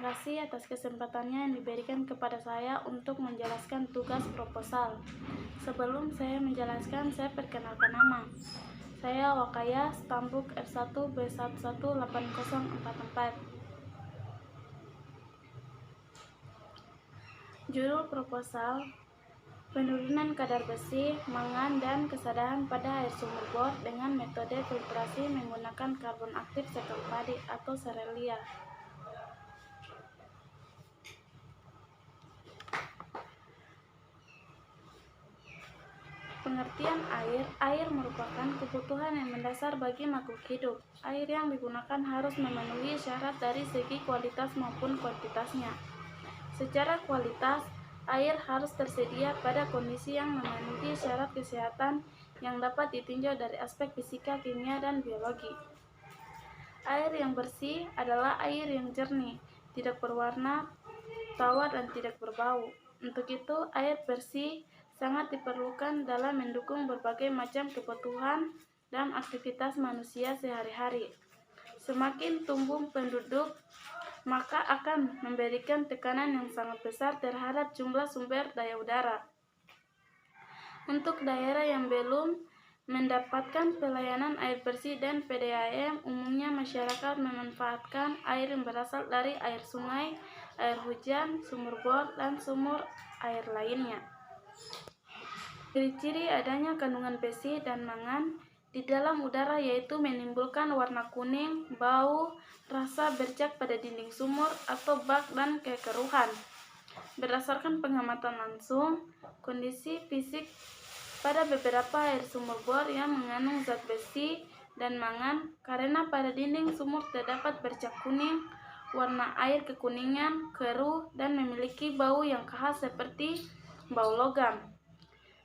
kasih atas kesempatannya yang diberikan kepada saya untuk menjelaskan tugas proposal. Sebelum saya menjelaskan, saya perkenalkan nama. Saya Wakaya, Stambuk R1 B118044. Judul proposal: penurunan kadar besi, mangan, dan kesadaran pada air sumur bor dengan metode filtrasi menggunakan karbon aktif sekam padi atau serelia. Pengertian air. Air merupakan kebutuhan yang mendasar bagi makhluk hidup. Air yang digunakan harus memenuhi syarat dari segi kualitas maupun kuantitasnya. Secara kualitas, air harus tersedia pada kondisi yang memenuhi syarat kesehatan yang dapat ditinjau dari aspek fisika, kimia, dan biologi. Air yang bersih adalah air yang jernih, tidak berwarna, tawar, dan tidak berbau. Untuk itu, air bersih sangat diperlukan dalam mendukung berbagai macam kebutuhan dan aktivitas manusia sehari-hari. Semakin tumbuh penduduk, maka akan memberikan tekanan yang sangat besar terhadap jumlah sumber daya udara. Untuk daerah yang belum mendapatkan pelayanan air bersih dan PDAM, umumnya masyarakat memanfaatkan air yang berasal dari air sungai, air hujan, sumur bor, dan sumur air lainnya. Ciri-ciri adanya kandungan besi dan mangan di dalam udara yaitu menimbulkan warna kuning, bau, rasa bercak pada dinding sumur atau bak, dan kekeruhan. Berdasarkan pengamatan langsung, kondisi fisik pada beberapa air sumur bor yang mengandung zat besi dan mangan, karena pada dinding sumur terdapat bercak kuning, warna air kekuningan, keruh, dan memiliki bau yang khas seperti bau logam.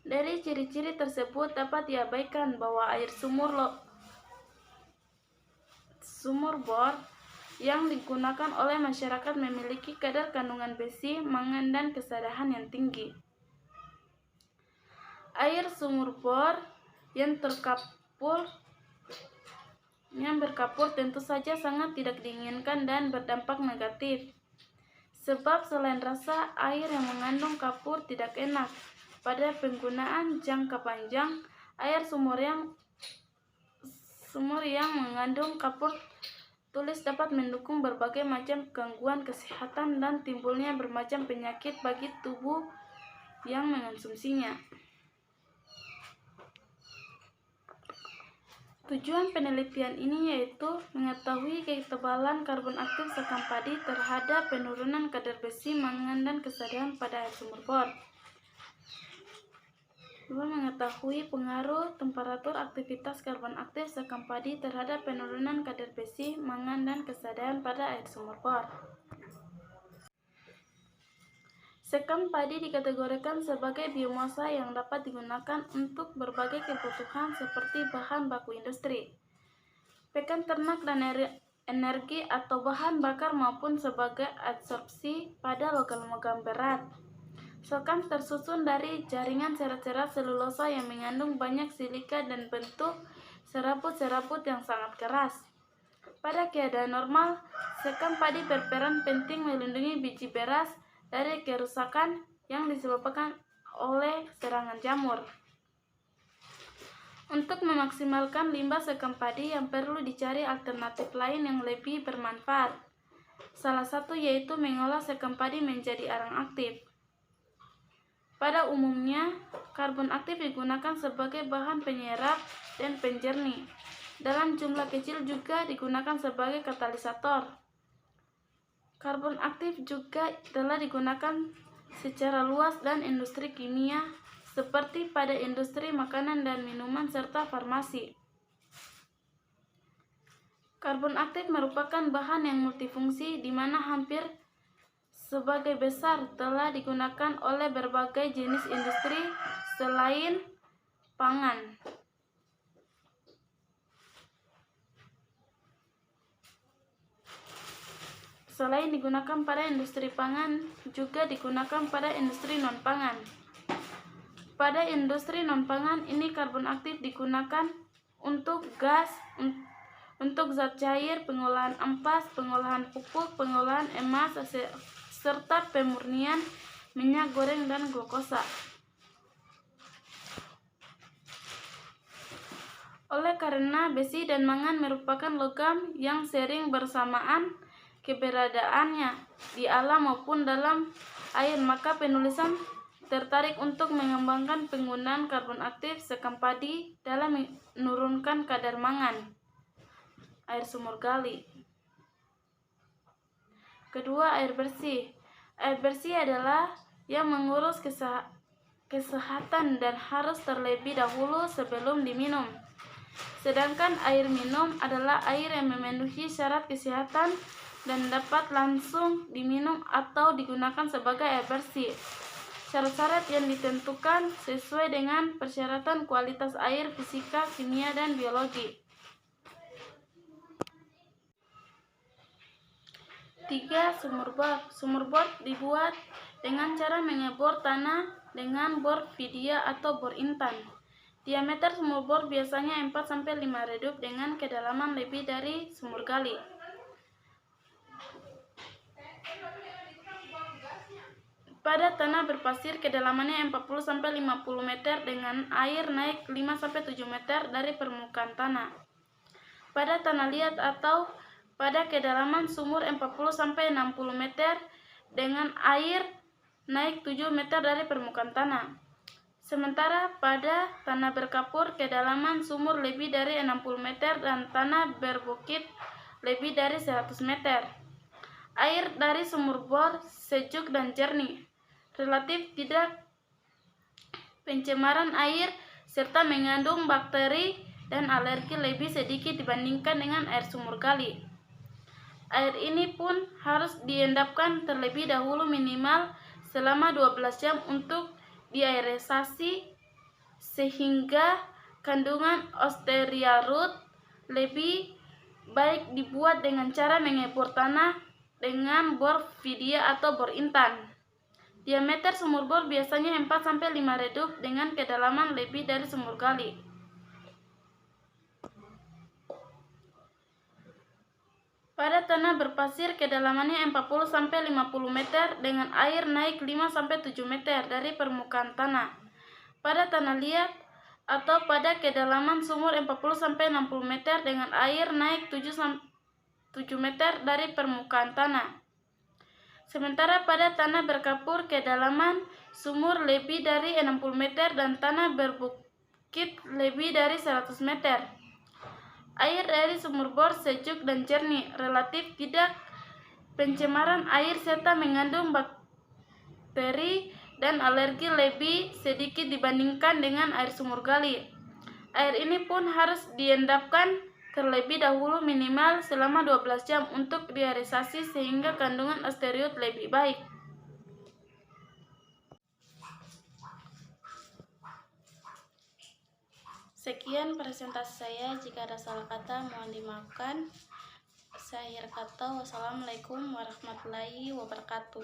Dari ciri-ciri tersebut dapat diabaikan bahwa air sumur bor yang digunakan oleh masyarakat memiliki kadar kandungan besi, mangan, dan kesadaran yang tinggi. Air sumur bor yang berkapur tentu saja sangat tidak diinginkan dan berdampak negatif. Sebab selain rasa, air yang mengandung kapur tidak enak. Pada penggunaan jangka panjang, air sumur yang mengandung kapur tulis dapat mendukung berbagai macam gangguan kesehatan dan timbulnya bermacam penyakit bagi tubuh yang mengonsumsinya. Tujuan penelitian ini yaitu mengetahui ketebalan karbon aktif sekam padi terhadap penurunan kadar besi, mangan, dan kesadaran pada air sumur bor. 2. Mengetahui pengaruh temperatur aktivitas karbon aktif sekam padi terhadap penurunan kadar besi, mangan, dan kesadaran pada air sumur bor. Sekam padi dikategorikan sebagai biomasa yang dapat digunakan untuk berbagai kebutuhan seperti bahan baku industri, pakan ternak, dan energi atau bahan bakar maupun sebagai adsorpsi pada logam-logam berat. Sekam tersusun dari jaringan serat-serat selulosa yang mengandung banyak silika dan bentuk serabut-serabut yang sangat keras. Pada keadaan normal, sekam padi berperan penting melindungi biji beras dari kerusakan yang disebabkan oleh serangan jamur. Untuk memaksimalkan limbah sekam padi yang perlu dicari alternatif lain yang lebih bermanfaat. Salah satu yaitu mengolah sekam padi menjadi arang aktif. Pada umumnya, karbon aktif digunakan sebagai bahan penyerap dan penjernih. Dalam jumlah kecil juga digunakan sebagai katalisator. Karbon aktif juga telah digunakan secara luas dan industri kimia seperti pada industri makanan dan minuman serta farmasi. Karbon aktif merupakan bahan yang multifungsi di mana hampir sebagai besar telah digunakan oleh berbagai jenis industri selain pangan. Selain digunakan pada industri pangan, juga digunakan pada industri non-pangan. Pada industri non-pangan ini karbon aktif digunakan untuk untuk zat cair, pengolahan ampas, pengolahan pupuk, pengolahan emas, serta pemurnian minyak goreng dan glukosa. Oleh karena besi dan mangan merupakan logam yang sering bersamaan keberadaannya di alam maupun dalam air, maka penulisan tertarik untuk mengembangkan penggunaan karbon aktif sekam padi dalam menurunkan kadar mangan air sumur gali. Kedua, air bersih. Air bersih adalah yang mengurus kesehatan dan harus terlebih dahulu sebelum diminum. Sedangkan air minum adalah air yang memenuhi syarat kesehatan dan dapat langsung diminum atau digunakan sebagai air bersih. Syarat-syarat yang ditentukan sesuai dengan persyaratan kualitas air, fisika, kimia, dan biologi. 3. Sumur bor. Sumur bor dibuat dengan cara mengebor tanah dengan bor vidya atau bor intan. Diameter sumur bor biasanya 4-5 redup dengan kedalaman lebih dari sumur gali. Pada tanah berpasir, kedalamannya 40-50 meter dengan air naik 5-7 meter dari permukaan tanah. Pada tanah liat atau pada kedalaman sumur 40-60 meter dengan air naik 7 meter dari permukaan tanah. Sementara pada tanah berkapur, kedalaman sumur lebih dari 60 meter dan tanah berbukit lebih dari 100 meter. Air dari sumur bor sejuk dan jernih, relatif tidak pencemaran air, serta mengandung bakteri dan alergi lebih sedikit dibandingkan dengan air sumur gali. Air ini pun harus diendapkan terlebih dahulu minimal selama 12 jam untuk diaerisasi sehingga kandungan Osteria root. Lebih baik dibuat dengan cara mengebor tanah dengan bor vidya atau bor intan. Diameter sumur bor biasanya 4-5 redup dengan kedalaman lebih dari sumur gali. Pada tanah berpasir, kedalamannya 40-50 meter dengan air naik 5-7 meter dari permukaan tanah. Pada tanah liat atau pada kedalaman sumur 40-60 meter dengan air naik 7 meter dari permukaan tanah. Sementara pada tanah berkapur, kedalaman sumur lebih dari 60 meter dan tanah berbukit lebih dari 100 meter. Air dari sumur bor sejuk dan jernih, relatif tidak pencemaran air serta mengandung bakteri dan alergi lebih sedikit dibandingkan dengan air sumur gali. Air ini pun harus diendapkan terlebih dahulu minimal selama 12 jam untuk diaerisasi sehingga kandungan Osteria lebih baik. Sekian presentasi saya. Jika ada salah kata mohon dimaafkan. Saya akhir kata, wassalamualaikum warahmatullahi wabarakatuh.